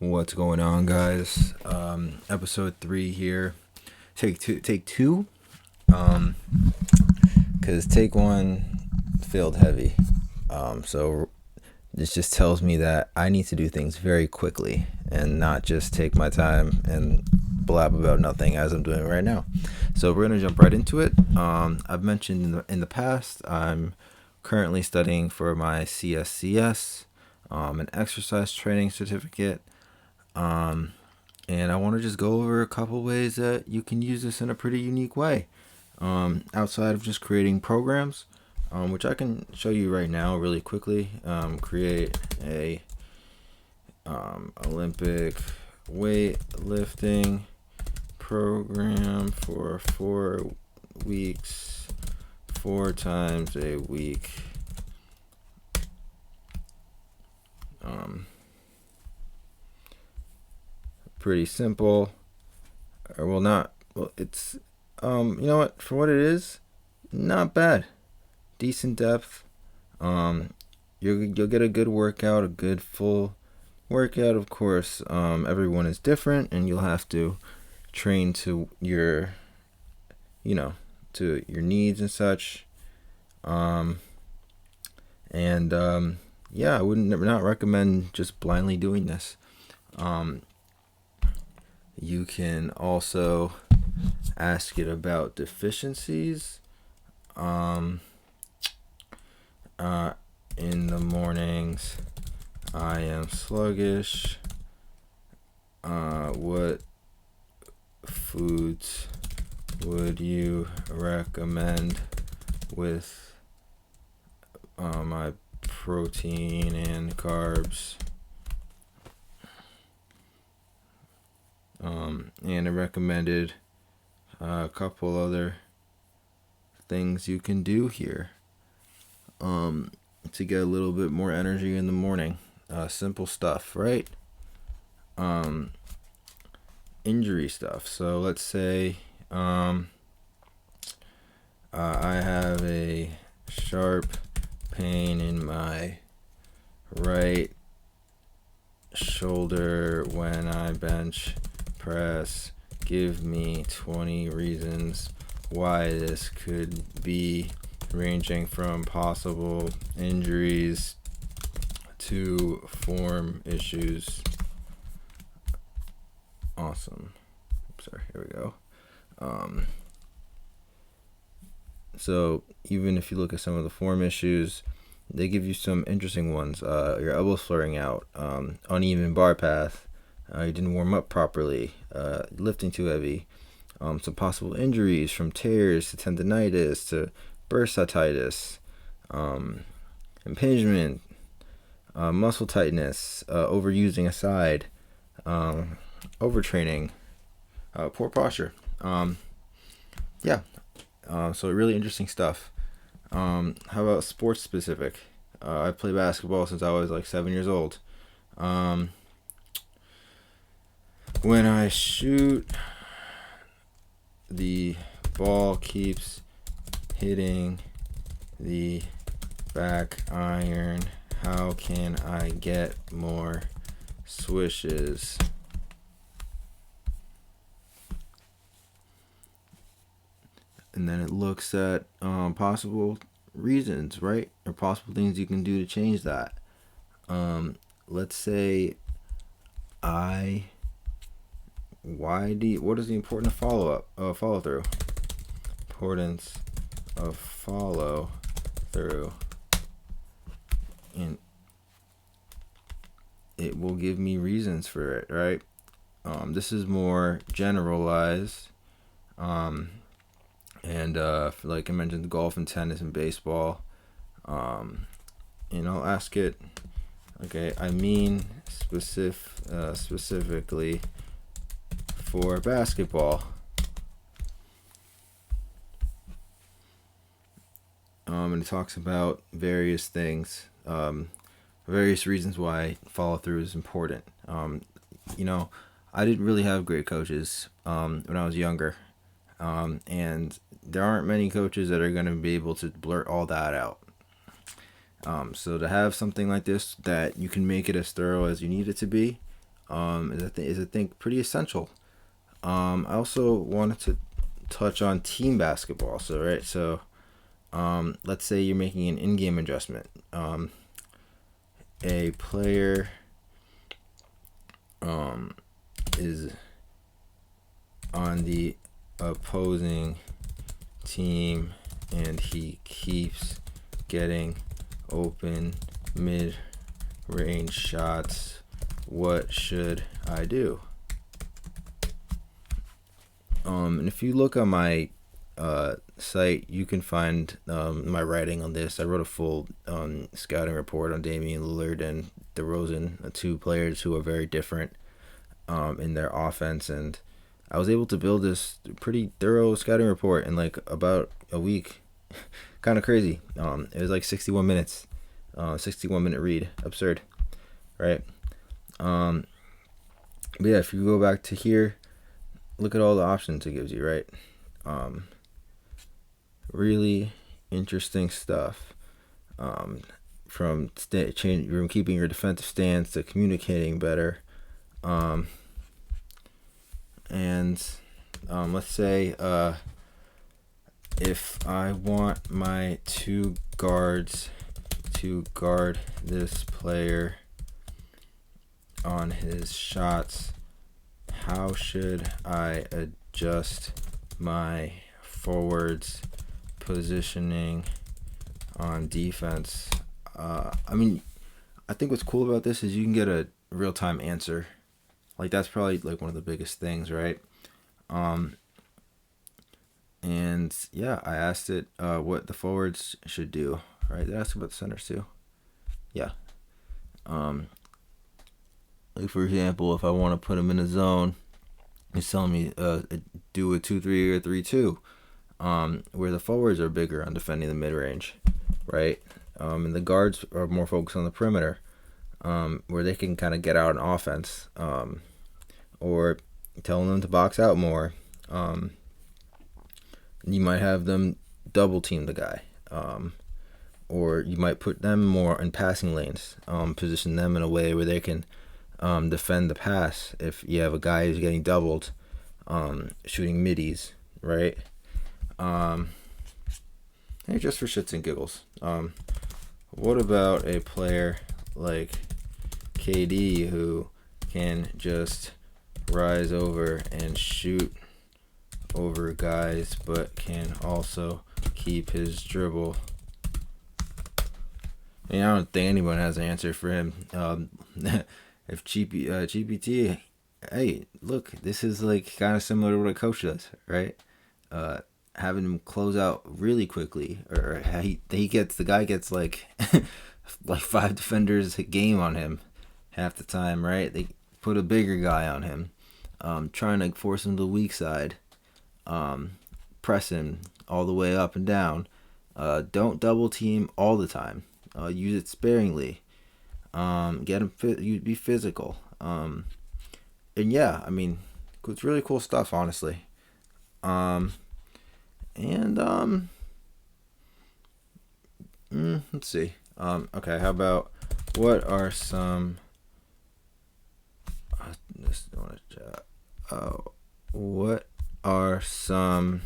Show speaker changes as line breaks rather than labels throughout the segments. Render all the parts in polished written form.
What's going on, guys? Episode 3 here. Take two. Um, because take 1 failed heavy. So this just tells me that I need to do things very quickly and not just take my time and blab about nothing as I'm doing right now. So we're gonna jump right into it. I've mentioned in the past I'm currently studying for my CSCS, an exercise training certificate. And I want to just go over a couple ways that you can use this in a pretty unique way, outside of just creating programs, which I can show you right now really quickly. Create a Olympic weightlifting program for 4 weeks, 4 times a week. Pretty simple. It's you know what, for what it is, not bad. Decent depth. You'll get a good workout, a good full workout. Of course, everyone is different, and you'll have to train to your to your needs and such. Yeah, I would not recommend just blindly doing this. You can also ask it about deficiencies. In the mornings, I am sluggish. What foods would you recommend with my protein and carbs? And I recommended a couple other things you can do here to get a little bit more energy in the morning. Simple stuff, right? Injury stuff. So let's say I have a sharp pain in my right shoulder when I bench press. Give me 20 reasons why this could be, ranging from possible injuries to form issues. Awesome. Sorry, here we go. So even if you look at some of the form issues, they give you some interesting ones. Your elbows flaring out, uneven bar path, you didn't warm up properly, lifting too heavy, some possible injuries from tears to tendonitis to bursitis, impingement, muscle tightness, overusing a side, overtraining, poor posture. So really interesting stuff. How about sports specific? I played basketball since I was like 7 years old. When I shoot, the ball keeps hitting the back iron. How can I get more swishes? And then it looks at possible reasons, right? Or possible things you can do to change that. Let's say what is the importance of follow through? Importance of follow through. And it will give me reasons for it, right? This is more generalized. Like I mentioned, golf and tennis and baseball. I'll ask it, okay, I mean specifically for basketball. And it talks about various things, various reasons why follow through is important. I didn't really have great coaches when I was younger. And there aren't many coaches that are going to be able to blurt all that out. So to have something like this that you can make it as thorough as you need it to be, is I think pretty essential. I also wanted to touch on team basketball. So right, so let's say you're making an in-game adjustment. A player is on the opposing team and he keeps getting open mid-range shots. What should I do? And if you look on my site, you can find my writing on this. I wrote a full scouting report on Damian Lillard and DeRozan, two players who are very different in their offense, and I was able to build this pretty thorough scouting report in like about a week. Kind of crazy. It was like 61 minutes, 61-minute read. Absurd, right? But yeah, if you go back to here, look at all the options it gives you, right? Really interesting stuff. From keeping your defensive stance to communicating better. And let's say if I want my two guards to guard this player on his shots, how should I adjust my forwards positioning on defense? I think what's cool about this is you can get a real-time answer. Like that's probably like one of the biggest things, right? And yeah, I asked it what the forwards should do, right? They asked about the centers too. Yeah. Like for example, if I want to put them in a zone, it's telling me do a 2-3 or 3-2, where the forwards are bigger on defending the mid-range, right? And the guards are more focused on the perimeter, where they can kind of get out on offense, or telling them to box out more. You might have them double team the guy, or you might put them more in passing lanes, position them in a way where they can defend the pass if you have a guy who's getting doubled, shooting middies, right? Hey, just for shits and giggles, what about a player like KD who can just rise over and shoot over guys but can also keep his dribble? I mean, I don't think anyone has an answer for him. If GPT, hey, look, this is like kind of similar to what a coach does, right? Having him close out really quickly, or the guy gets like like 5 defenders a game on him half the time, right? They put a bigger guy on him, trying to force him to the weak side, press him all the way up and down. Don't double team all the time. Use it sparingly. Get him be physical. And yeah, I mean, it's really cool stuff, honestly. Let's see. Okay, how about what are some? What are some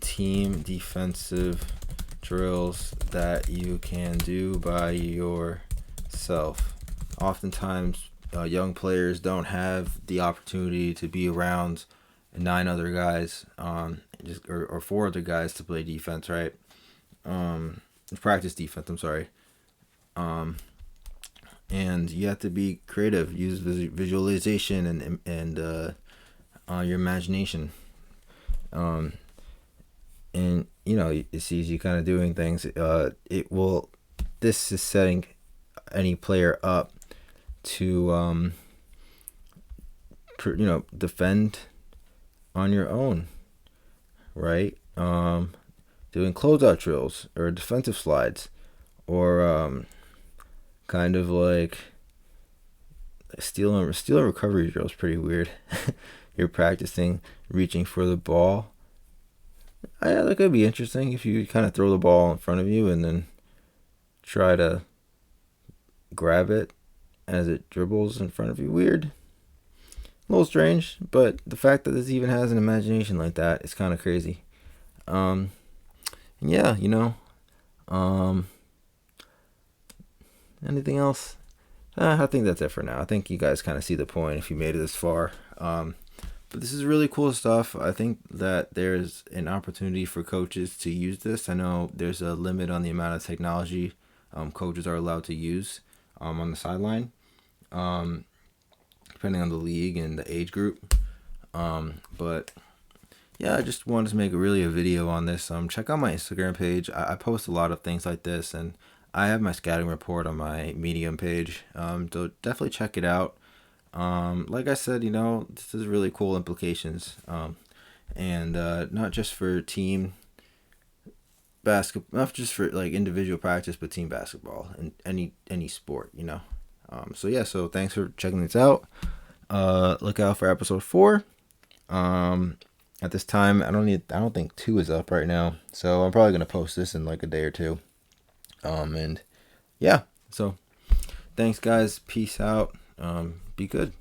team defensive drills that you can do by yourself? Oftentimes, young players don't have the opportunity to be around 9 other guys, or 4 other guys to play defense, right? Practice defense. I'm sorry. And you have to be creative. Use visualization and your imagination. And you know, it sees you kind of doing things. This is setting any player up to defend on your own, right? Doing closeout drills or defensive slides, or kind of like steal and recovery drills. Pretty weird. You're practicing reaching for the ball. That could be interesting if you kind of throw the ball in front of you and then try to grab it as it dribbles in front of you. Weird. A little strange, but the fact that this even has an imagination like that is kind of crazy. And yeah, anything else? I think that's it for now. I think you guys kind of see the point if you made it this far. But this is really cool stuff. I think that there's an opportunity for coaches to use this. I know there's a limit on the amount of technology coaches are allowed to use on the sideline, depending on the league and the age group. But yeah, I just wanted to make a video on this. Check out my Instagram page. I post a lot of things like this, and I have my scouting report on my Medium page. So definitely check it out. Like I said, this is really cool implications. And not just for team basketball, not just for like individual practice, but team basketball and any sport. So thanks for checking this out. Look out for episode 4. At this time, I don't think 2 is up right now, so I'm probably gonna post this in like a day or two. And yeah, so thanks guys, peace out. Be good.